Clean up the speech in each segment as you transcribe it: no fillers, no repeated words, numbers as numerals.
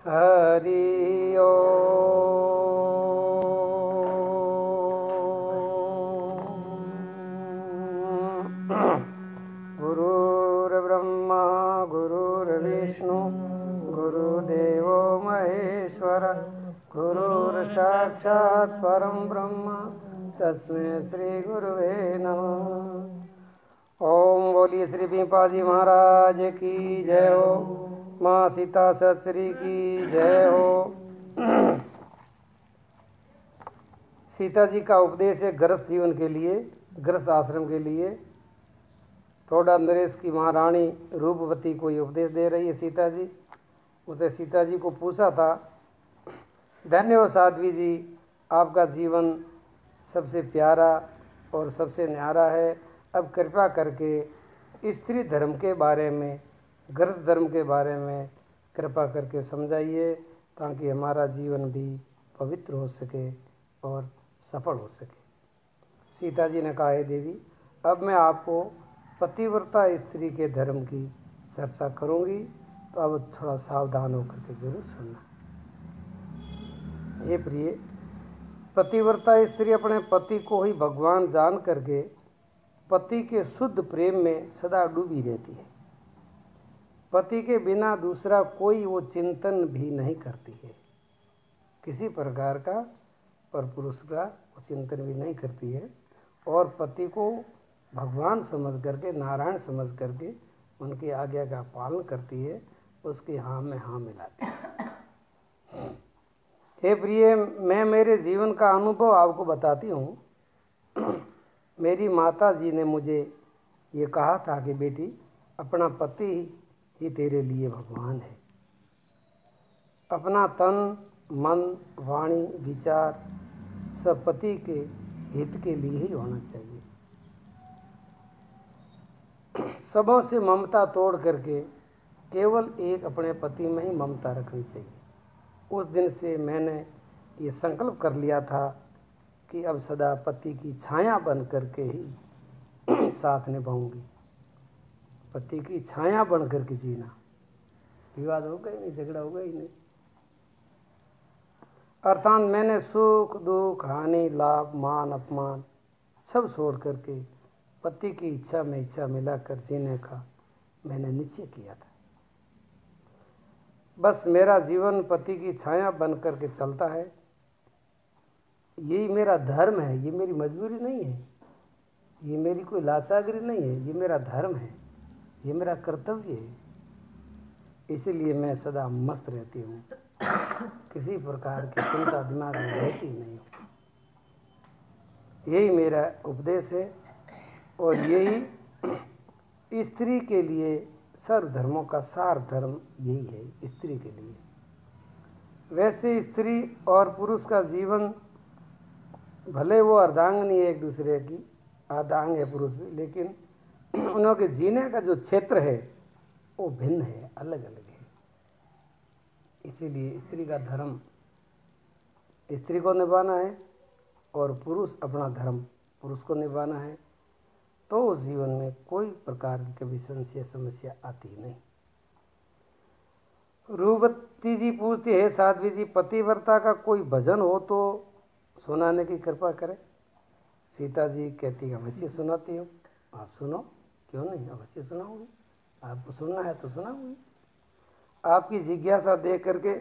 हरि ओम। गुरुर्ब्रह्मा गुरुर्विष्णु गुरुदेवो महेश्वर गुरुर्साक्षात् परं ब्रह्म तस्मै श्री गुरुवे नमः। ओम बोलिए श्री पीपाजी महाराज की जय हो। माँ सीता सचरी की जय हो। सीता जी का उपदेश है गृहस्थ जीवन के लिए, गृहस्थ आश्रम के लिए। थोड़ा नरेश की महारानी रूपवती को ये उपदेश दे रही है सीता जी। उसे सीता जी को पूछा था, धन्य हो साध्वी जी, आपका जीवन सबसे प्यारा और सबसे न्यारा है। अब कृपा करके स्त्री धर्म के बारे में, गृहस्थ धर्म के बारे में कृपा करके समझाइए, ताकि हमारा जीवन भी पवित्र हो सके और सफल हो सके। सीता जी ने कहा, हे देवी, अब मैं आपको पतिव्रता स्त्री के धर्म की चर्चा करूंगी, तो अब थोड़ा सावधान होकर के जरूर सुनना। हे प्रिय, पतिव्रता स्त्री अपने पति को ही भगवान जान करके पति के शुद्ध प्रेम में सदा डूबी रहती है। पति के बिना दूसरा कोई वो चिंतन भी नहीं करती है, किसी प्रकार का पर पुरुष का वो चिंतन भी नहीं करती है। और पति को भगवान समझ करके, नारायण समझ करके उनकी आज्ञा का पालन करती है, उसकी हाँ में हाँ मिलाती है। हे प्रिय, मैं मेरे जीवन का अनुभव आपको बताती हूँ। मेरी माता जी ने मुझे ये कहा था कि बेटी, अपना पति ही तेरे लिए भगवान है। अपना तन मन वाणी विचार सब पति के हित के लिए ही होना चाहिए। सबों से ममता तोड़ करके केवल एक अपने पति में ही ममता रखनी चाहिए। उस दिन से मैंने ये संकल्प कर लिया था कि अब सदा पति की छाया बन करके ही साथ निभाऊंगी। पति की छाया बन करके जीना। विवाद होगा ही नहीं, झगड़ा होगा ही नहीं। अर्थात मैंने सुख दुख हानि लाभ मान अपमान सब छोड़ करके पति की इच्छा में इच्छा मिलाकर जीने का मैंने निश्चय किया था। बस मेरा जीवन पति की छाया बन करके चलता है। यही मेरा धर्म है, ये मेरी मजबूरी नहीं है, ये मेरी कोई लाचारी नहीं है, ये मेरा धर्म है, ये मेरा कर्तव्य है। इसीलिए मैं सदा मस्त रहती हूँ, किसी प्रकार की चिंता दिमाग में रहती नहीं हूँ। यही मेरा उपदेश है और यही स्त्री के लिए सर्व धर्मों का सार धर्म यही है, स्त्री के लिए। वैसे स्त्री और पुरुष का जीवन भले वो अर्धांगिनी है एक दूसरे की, अर्धांग है पुरुष भी, लेकिन उनके जीने का जो क्षेत्र है वो भिन्न है, अलग अलग है। इसीलिए स्त्री का धर्म स्त्री को निभाना है और पुरुष अपना धर्म पुरुष को निभाना है, तो उस जीवन में कोई प्रकार की कभी संशय समस्या आती नहीं। रूपवती जी पूछती है, साध्वी जी, पतिव्रता का कोई भजन हो तो सुनाने की कृपा करें। सीता जी कहती है, अवश्य सुनाती हो, आप सुनो, क्यों नहीं, अवश्य सुनाऊंगी। आपको सुनना है तो सुनाऊंगी। आपकी जिज्ञासा देख करके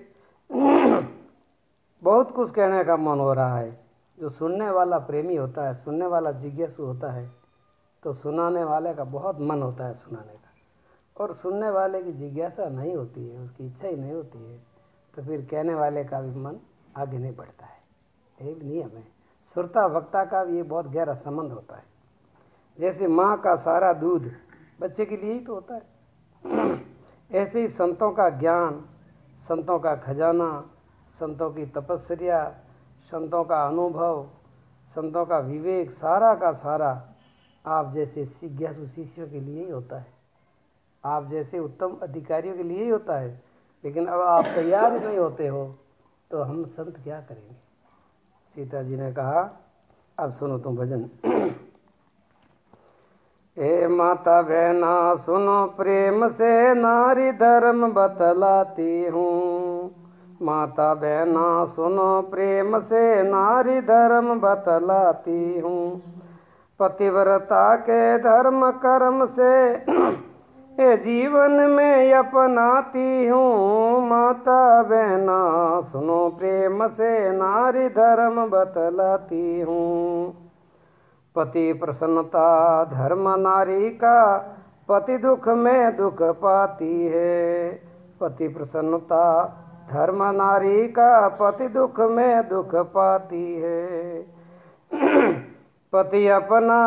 बहुत कुछ कहने का मन हो रहा है। जो सुनने वाला प्रेमी होता है, सुनने वाला जिज्ञासु होता है, तो सुनाने वाले का बहुत मन होता है सुनाने का। और सुनने वाले की जिज्ञासा नहीं होती है, उसकी इच्छा ही नहीं होती है, तो फिर कहने वाले का भी मन आगे नहीं बढ़ता है। एक नियम है, श्रोता वक्ता का भी ये बहुत गहरा संबंध होता है। जैसे माँ का सारा दूध बच्चे के लिए ही तो होता है, ऐसे ही संतों का ज्ञान, संतों का खजाना, संतों की तपस्या, संतों का अनुभव, संतों का विवेक, सारा का सारा आप जैसे जिज्ञासु शिष्यों के लिए ही होता है, आप जैसे उत्तम अधिकारियों के लिए ही होता है। लेकिन अब आप तैयार नहीं होते हो तो हम संत क्या करेंगे। सीता जी ने कहा, अब सुनो तुम भजन। हे माता बहना सुनो प्रेम से, नारी धर्म बतलाती हूँ। माता बहना सुनो प्रेम से नारी धर्म बतलाती हूँ। पतिव्रता के धर्म कर्म से ये जीवन में अपनाती हूँ। माता बहना सुनो प्रेम से नारी धर्म बतलाती हूँ। पति प्रसन्नता धर्म नारी का, पति दुख में दुख पाती है। पति प्रसन्नता धर्म नारी का, पति दुख में दुख पाती है। पति अपना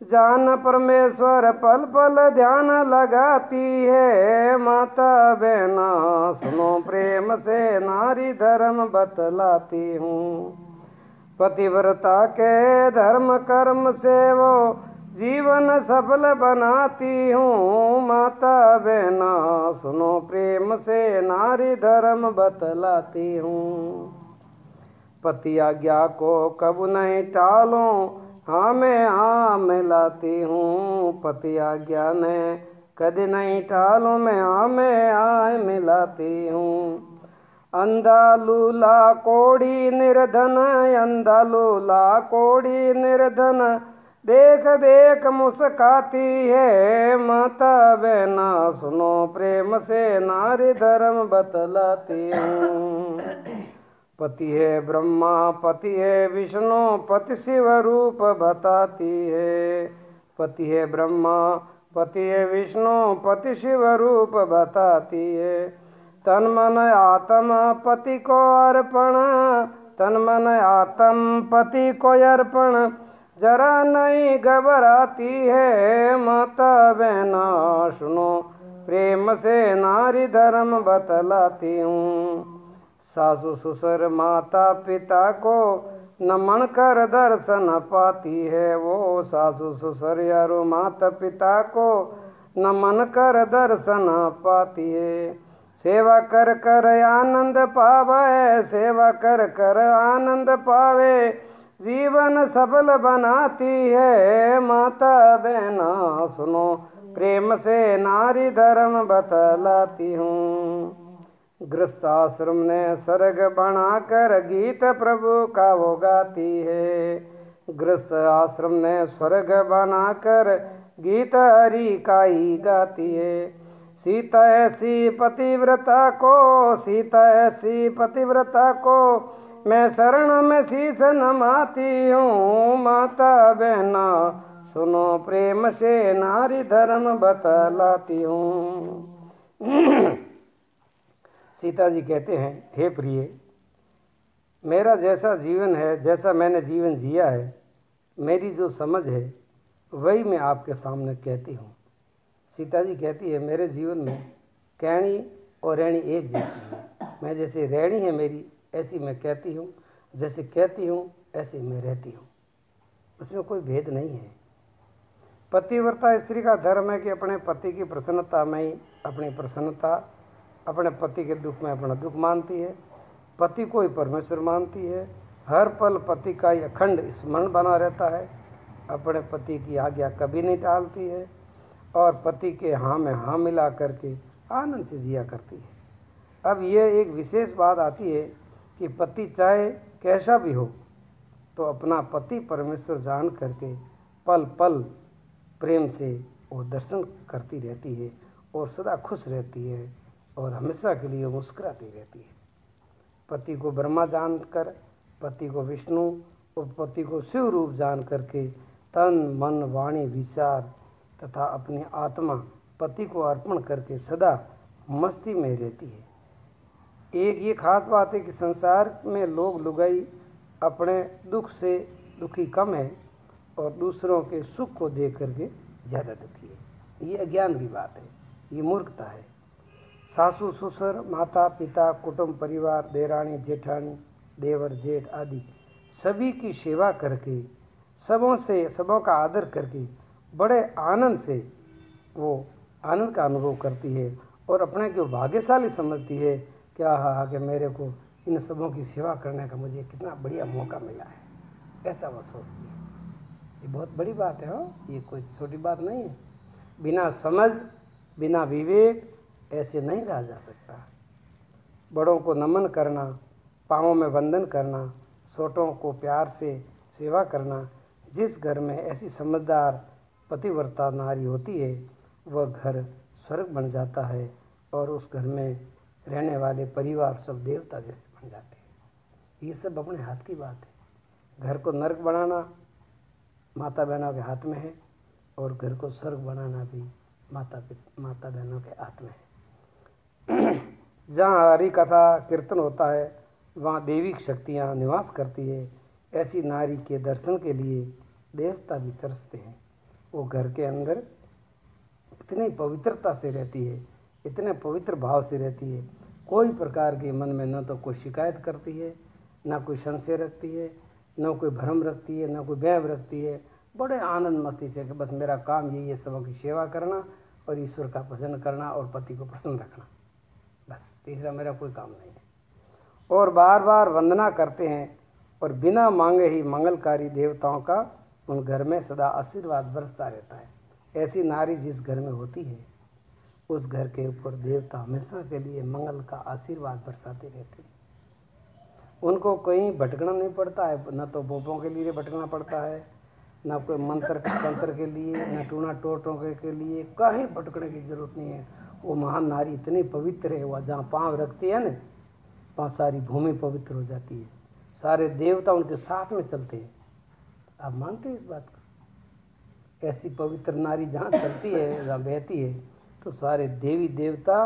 जान परमेश्वर पल पल ध्यान लगाती है। माता बहना सुनो प्रेम से नारी धर्म बतलाती हूँ। पतिव्रता के धर्म कर्म से वो जीवन सफल बनाती हूँ। माता बहना सुनो प्रेम से नारी धर्म बतलाती हूँ। पति आज्ञा को कब नहीं टालूं, हाँ मैं हाँ मिलाती हूँ। पति आज्ञा ने कभी नहीं टालूं, मैं हाँ मैं हाँ मिलाती हूँ। अंधा लूला कोड़ी निर्धन, अंधा लूला कोड़ी निर्धन देख देख मुस्काती है। माता बहना सुनो प्रेम से नारी धर्म बतलाती हूँ। पति है ब्रह्मा पति है विष्णु, पति शिव रूप बताती है। पति है ब्रह्मा पति है विष्णु, पति शिव रूप बताती है। तन मन आत्म पति को अर्पण, तन मन आत्म पति को अर्पण जरा नहीं घबराती है। माता बहना सुनो प्रेम से नारी धर्म बतलाती हूँ। सासु ससुर माता पिता को नमन कर दर्शन पाती है वो। सासु ससुर यारो माता पिता को नमन कर दर्शन पाती है। सेवा कर कर आनंद पावे, सेवा कर कर आनंद पावे जीवन सफल बनाती है। माता बहना सुनो प्रेम से नारी धर्म बतलाती हूँ। गृहस्थ आश्रम ने स्वर्ग बनाकर गीत प्रभु का वो गाती है। गृहस्थ आश्रम ने स्वर्ग बनाकर गीत हरि का ही गाती है। सीता ऐसी पतिव्रता को, सीता ऐसी पतिव्रता को मैं शरण में शीश नमाती हूँ। माता बहना सुनो प्रेम से नारी धर्म बतलाती हूँ। सीता जी कहते हैं, हे प्रिय, मेरा जैसा जीवन है, जैसा मैंने जीवन जिया है, मेरी जो समझ है वही मैं आपके सामने कहती हूँ। सीता जी कहती है, मेरे जीवन में कहनी और रहनी एक जैसी है। मैं जैसे रहनी है मेरी ऐसी मैं कहती हूँ, जैसे कहती हूँ ऐसे मैं रहती हूँ, उसमें कोई भेद नहीं है। पतिव्रता स्त्री का धर्म है कि अपने पति की प्रसन्नता में ही अपनी प्रसन्नता, अपने पति के दुख में अपना दुख मानती है। पति को ही परमेश्वर मानती है। हर पल पति का ही अखंड स्मरण बना रहता है। अपने पति की आज्ञा कभी नहीं टालती है और पति के हाँ में हाँ मिला करके आनंद से जिया करती है। अब ये एक विशेष बात आती है कि पति चाहे कैसा भी हो तो अपना पति परमेश्वर जान करके पल पल प्रेम से वो दर्शन करती रहती है और सदा खुश रहती है और हमेशा के लिए मुस्कुराती रहती है। पति को ब्रह्मा जानकर, पति को विष्णु और पति को शिव रूप जान करके तन मन वाणी विचार तथा अपनी आत्मा पति को अर्पण करके सदा मस्ती में रहती है। एक ये खास बात है कि संसार में लोग लुगाई अपने दुख से दुखी कम है और दूसरों के सुख को देख करके ज़्यादा दुखी है। ये अज्ञान की बात है, ये मूर्खता है। सासू ससुर माता पिता कुटुंब परिवार देरानी जेठानी देवर जेठ आदि सभी की सेवा करके सबों का आदर करके बड़े आनंद से वो आनंद का अनुभव करती है और अपने को भाग्यशाली समझती है। क्या कि मेरे को इन सबों की सेवा करने का मुझे कितना बढ़िया मौका मिला है, ऐसा वो सोचती है। ये बहुत बड़ी बात है, ये कोई छोटी बात नहीं है। बिना समझ बिना विवेक ऐसे नहीं रहा जा सकता। बड़ों को नमन करना, पाँवों में वंदन करना, छोटों को प्यार से सेवा करना। जिस घर में ऐसी समझदार पतिव्रता नारी होती है वह घर स्वर्ग बन जाता है और उस घर में रहने वाले परिवार सब देवता जैसे बन जाते हैं। ये सब अपने हाथ की बात है। घर को नरक बनाना माता बहनों के हाथ में है और घर को स्वर्ग बनाना भी माता बहनों के हाथ में है। जहाँ हरि कथा कीर्तन होता है वहाँ दैविक शक्तियाँ निवास करती है। ऐसी नारी के दर्शन के लिए देवता भी तरसते हैं। वो घर के अंदर इतनी पवित्रता से रहती है, इतने पवित्र भाव से रहती है, कोई प्रकार के मन में न तो कोई शिकायत करती है, न कोई संशय रखती है, न कोई भ्रम रखती है, न कोई वैभ रखती है। बड़े आनंद मस्ती से कि बस मेरा काम यही है, सबों की सेवा करना और ईश्वर का भजन करना और पति को प्रसन्न रखना, बस तीसरा मेरा कोई काम नहीं है। और बार बार वंदना करते हैं और बिना मांगे ही मंगलकारी देवताओं का उन घर में सदा आशीर्वाद बरसता रहता है। ऐसी नारी जिस घर में होती है उस घर के ऊपर देवता हमेशा के लिए मंगल का आशीर्वाद बरसाते रहते हैं। उनको कहीं भटकना नहीं पड़ता है, न तो बोपों के लिए भटकना पड़ता है, न कोई मंत्र तंत्र के लिए, न टूना टोटों के लिए कहीं भटकने की जरूरत नहीं है। वो महान नारी इतनी पवित्र है, वह जहाँ पाँव रखती है न वहाँ सारी भूमि पवित्र हो जाती है, सारे देवता उनके साथ में चलते हैं। आप मानते हैं इस बात को? ऐसी पवित्र नारी जहाँ चलती है, जहाँ बहती है, तो सारे देवी देवता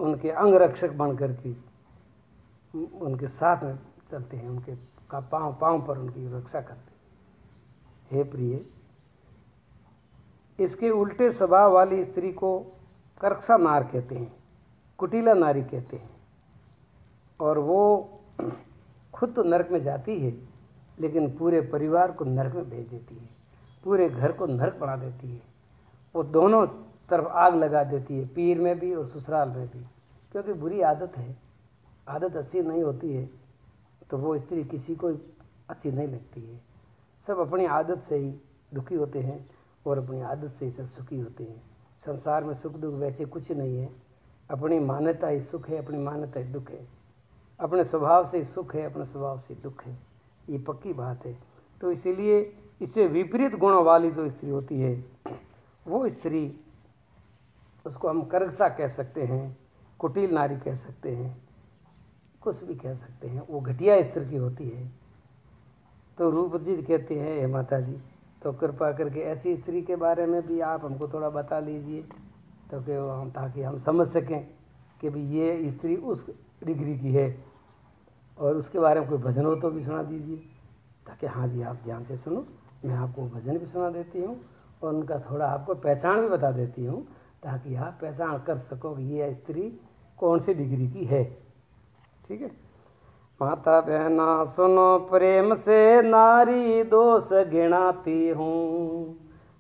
उनके अंग रक्षक बन करके उनके साथ में चलते हैं, उनके पाँव पाँव पर उनकी रक्षा करते हैं। हे प्रिय, इसके उल्टे स्वभाव वाली स्त्री को कर्कशा नार कहते हैं, कुटिला नारी कहते हैं। और वो खुद तो नरक में जाती है लेकिन पूरे परिवार को नरक में भेज देती है, पूरे घर को नरक बना देती है। वो दोनों तरफ आग लगा देती है, पीर में भी और ससुराल में भी, क्योंकि बुरी आदत है, आदत अच्छी नहीं होती है तो वो स्त्री किसी को अच्छी नहीं लगती है। सब अपनी आदत से ही दुखी होते हैं और अपनी आदत से ही सब सुखी होते हैं। संसार में सुख दुख वैसे कुछ नहीं है, अपनी मान्यता ही सुख है, अपनी मान्यता ही दुख है, अपने स्वभाव से ही सुख है, अपने स्वभाव से दुख है, ये पक्की बात है। तो इसीलिए इससे विपरीत गुणों वाली जो स्त्री होती है वो स्त्री, उसको हम कर्कशा कह सकते हैं, कुटिल नारी कह सकते हैं, कुछ भी कह सकते हैं, वो घटिया स्त्री की होती है। तो रूप जी कहते हैं, हे माता जी, तो कृपा करके ऐसी स्त्री के बारे में भी आप हमको थोड़ा बता लीजिए, तो कि हम ताकि हम समझ सकें कि भी ये स्त्री उस डिग्री की है, और उसके बारे में कोई भजन हो तो भी सुना दीजिए, ताकि हाँ जी आप ध्यान से सुनो, मैं आपको भजन भी सुना देती हूँ और उनका थोड़ा आपको पहचान भी बता देती हूँ, ताकि आप पहचान कर सको कि ये स्त्री कौन सी डिग्री की है। ठीक है। माता बहना सुनो प्रेम से नारी दोष गिनाती हूँ,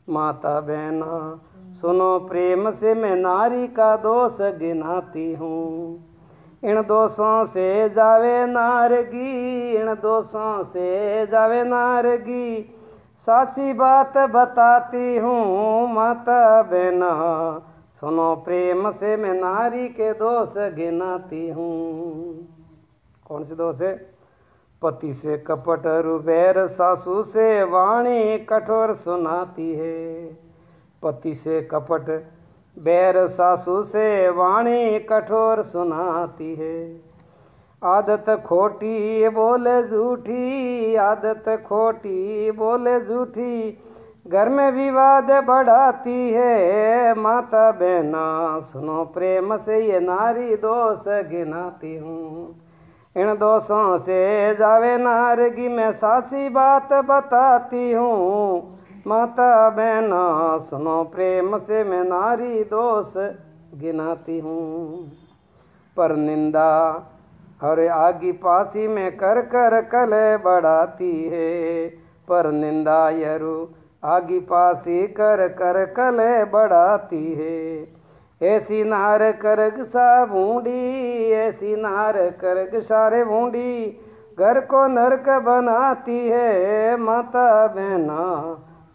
माता बहना सुनो प्रेम से मैं नारी का दोष गिनाती हूँ। इन दोषों से जावे नारगी, इन दोषों से जावे नारगी, साची बात बताती हूँ माता बहना सुनो प्रेम से मैं नारी के दोष गिनाती हूँ। कौन से दोष है? पति से कपट रुबैर, सासू से वाणी कठोर सुनाती है। पति से कपट बैर, सासू से वाणी कठोर सुनाती है। आदत खोटी बोले झूठी, आदत खोटी बोले झूठी, घर में विवाद बढ़ाती है। माता बहना सुनो प्रेम से ये नारी दोष गिनाती हूँ। इन दोषों से जावे नारगी, मैं साची बात बताती हूँ। माता बहना सुनो प्रेम से मैं नारी दोष गिनाती हूँ। पर निंदा हर आगी पासी में कर कर कलह बढ़ाती है। पर निंदा यरु आगी पासी कर कर कलह बढ़ाती है। ऐसी नार करग सा बूंदी, ऐसी नार करग सारे बूंदी, घर को नरक बनाती है। माता बहना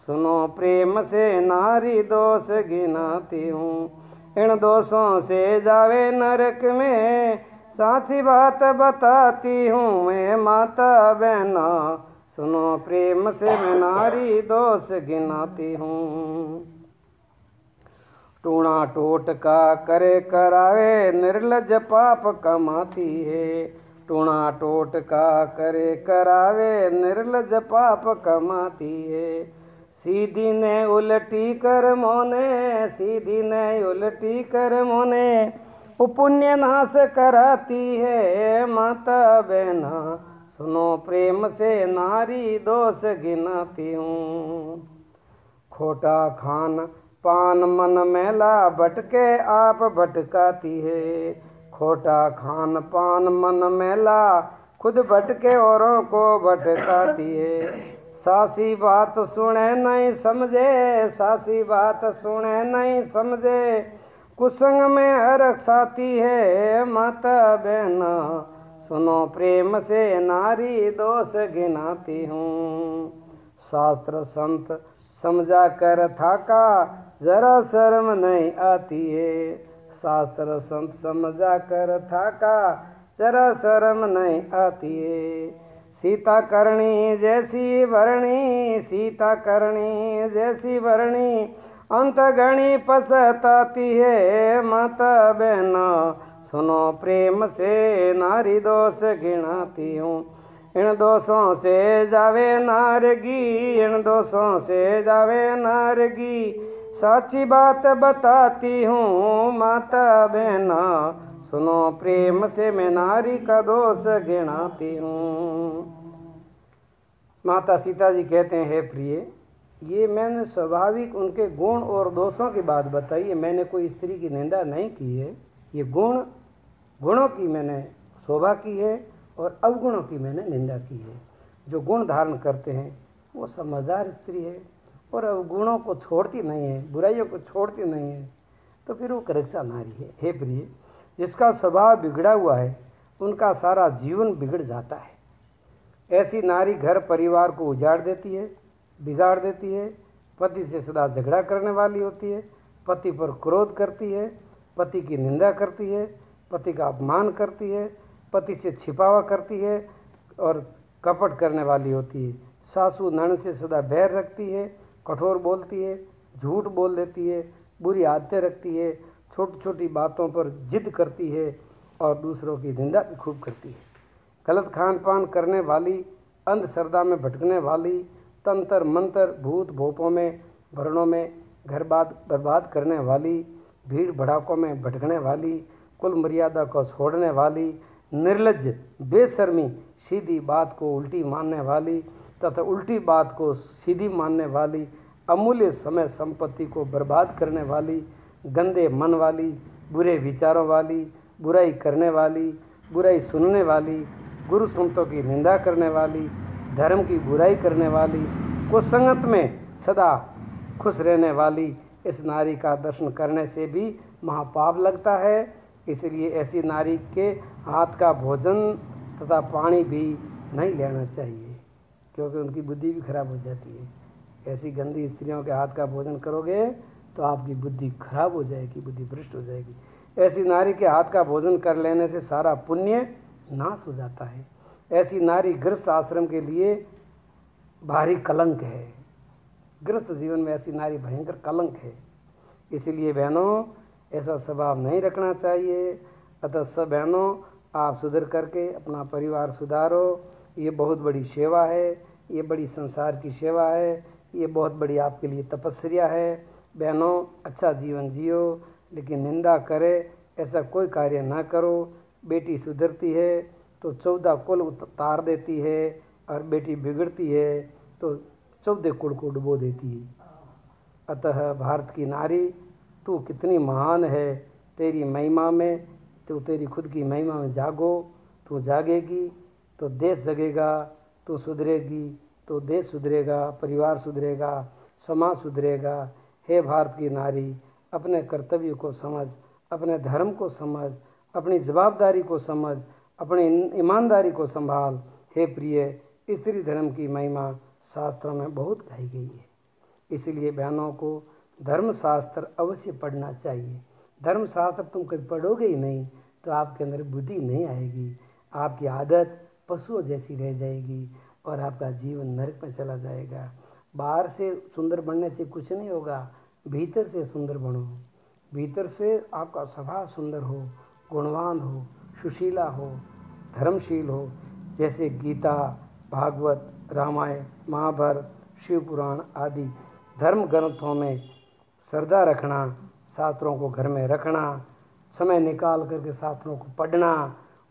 सुनो प्रेम से नारी दोष गिनाती हूँ। इन दोषों से जावे नरक में, साची बात बताती हूँ मैं माता बहना, सुनो प्रेम से मैं नारी दोष गिनाती हूँ। टूणा टोटका करे करावे निर्लज पाप कमाती है, टूणा टोटका करे करावे निर्लज पाप कमाती है। सीधी ने उलटी कर मोने, सीधी ने उलटी कर मोने, पुण्य नाश कराती है माता बहना, सुनो प्रेम से नारी दोष गिनाती हूँ। खोटा खान पान मन मैला भटके आप भटकाती है, खोटा खान पान मन मैला खुद भटके औरों को भटकाती है। सासी बात सुने नहीं समझे, सासी बात सुने नहीं समझे, कुसंग में हरकसाती है माता बहना, सुनो प्रेम से नारी दोष गिनाती हूँ। शास्त्र संत समझा कर थाका जरा शर्म नहीं आती है, शास्त्र संत समझा कर थाका जरा शर्म नहीं आती है। सीता करणी जैसी भरणी, सीता करणी जैसी भरणी, अंत गणी पछताती है माता बहना, सुनो प्रेम से नारी दोष गिनाती हूँ। इन दोषों से जावे नारगी, इन दोषों से जावे नारगी, साची बात बताती हूँ माता बहना, सुनो प्रेम से मैं नारी का दोष गिनाती हूँ। माता सीता जी कहते हैं, हे प्रिय, ये मैंने स्वाभाविक उनके गुण और दोषों की बात बताई है, मैंने कोई स्त्री की निंदा नहीं की है। ये गुणों की मैंने शोभा की है और अवगुणों की मैंने निंदा की है। जो गुण धारण करते हैं वो समझदार स्त्री है और अवगुणों को छोड़ती नहीं है, बुराइयों को छोड़ती नहीं है, तो फिर वो करक्षा नारी है। हे प्रिय, जिसका स्वभाव बिगड़ा हुआ है उनका सारा जीवन बिगड़ जाता है। ऐसी नारी घर परिवार को उजाड़ देती है, बिगाड़ देती है, पति से सदा झगड़ा करने वाली होती है, पति पर क्रोध करती है, पति की निंदा करती है, पति का अपमान करती है, पति से छिपावा करती है और कपट करने वाली होती है। सासू ननद से सदा बैर रखती है, कठोर बोलती है, झूठ बोल देती है, बुरी आदतें रखती है, छोटी छोटी बातों पर जिद करती है और दूसरों की निंदा भी खूब करती है। गलत खान पान करने वाली, अंधश्रद्धा में भटकने वाली, तंत्र मंत्र भूत भोपों में वर्णों में घर बर्बाद करने वाली, भीड़ भड़ाकों में भटकने वाली, कुल मर्यादा को छोड़ने वाली, निर्लज्ज बेशर्मी, सीधी बात को उल्टी मानने वाली तथा उल्टी बात को सीधी मानने वाली, अमूल्य समय संपत्ति को बर्बाद करने वाली, गंदे मन वाली, बुरे विचारों वाली, बुराई करने वाली, बुराई सुनने वाली, गुरु संतों की निंदा करने वाली, धर्म की बुराई करने वाली, कुसंगत में सदा खुश रहने वाली, इस नारी का दर्शन करने से भी महापाप लगता है। इसलिए ऐसी नारी के हाथ का भोजन तथा पानी भी नहीं लेना चाहिए, क्योंकि उनकी बुद्धि भी खराब हो जाती है। ऐसी गंदी स्त्रियों के हाथ का भोजन करोगे तो आपकी बुद्धि खराब हो जाएगी, बुद्धि भ्रष्ट हो जाएगी। ऐसी नारी के हाथ का भोजन कर लेने से सारा पुण्य नाश हो जाता है। ऐसी नारी गृहस्थ आश्रम के लिए भारी कलंक है। गृहस्थ जीवन में ऐसी नारी भयंकर कलंक है। इसलिए बहनों, ऐसा स्वभाव नहीं रखना चाहिए। अतः सब बहनों, आप सुधर करके अपना परिवार सुधारो। ये बहुत बड़ी सेवा है, ये बड़ी संसार की सेवा है, ये बहुत बड़ी आपके लिए तपस्या है। बहनों, अच्छा जीवन जियो, लेकिन निंदा करे ऐसा कोई कार्य ना करो। बेटी सुधरती है तो 14 कुल उतार देती है, और बेटी बिगड़ती है तो 14 कुल को डुबो देती है। अतः भारत की नारी, तू कितनी महान है, तेरी महिमा में, तो तेरी खुद की महिमा में जागो। तू जागेगी तो देश जगेगा, तू सुधरेगी तो देश सुधरेगा, परिवार सुधरेगा, समाज सुधरेगा। हे भारत की नारी, अपने कर्तव्य को समझ, अपने धर्म को समझ, अपनी जवाबदारी को समझ, अपनी ईमानदारी को संभाल। हे प्रिय, स्त्री धर्म की महिमा शास्त्रों में बहुत गाई गई है। इसलिए बहनों को धर्मशास्त्र अवश्य पढ़ना चाहिए। धर्मशास्त्र तुम कभी पढ़ोगे ही नहीं तो आपके अंदर बुद्धि नहीं आएगी, आपकी आदत पशुओं जैसी रह जाएगी और आपका जीवन नरक में चला जाएगा। बाहर से सुंदर बनने से कुछ नहीं होगा, भीतर से सुंदर बनो। भीतर से आपका स्वभाव सुंदर हो, गुणवान हो, सुशीला हो, धर्मशील हो। जैसे गीता, भागवत, रामायण, महाभारत, शिव पुराण आदि धर्म ग्रंथों में श्रद्धा रखना, शास्त्रों को घर में रखना, समय निकाल करके शास्त्रों को पढ़ना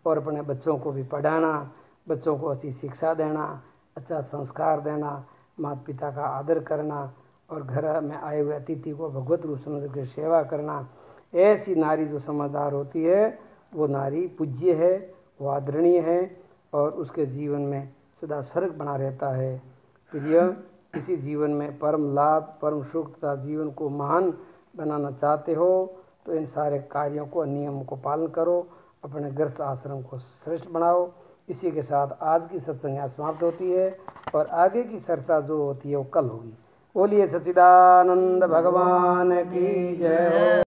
और अपने बच्चों को भी पढ़ाना, बच्चों को अच्छी शिक्षा देना, अच्छा संस्कार देना, माता पिता का आदर करना और घर में आए हुए अतिथि को भगवत रूप समझ कर सेवा करना। ऐसी नारी जो समझदार होती है वो नारी पूज्य है, वो आदरणीय है और उसके जीवन में सदा स्वर्ग बना रहता है। प्रिय, इसी जीवन में परम लाभ, परम सुख तथा जीवन को महान बनाना चाहते हो तो इन सारे कार्यों को, नियमों को पालन करो, अपने गृहस्थ आश्रम को श्रेष्ठ बनाओ। इसी के साथ आज की सत्संग यहाँ समाप्त होती है और आगे की चर्चा जो होती है वो कल होगी। बोलिए सच्चिदानंद भगवान की जय।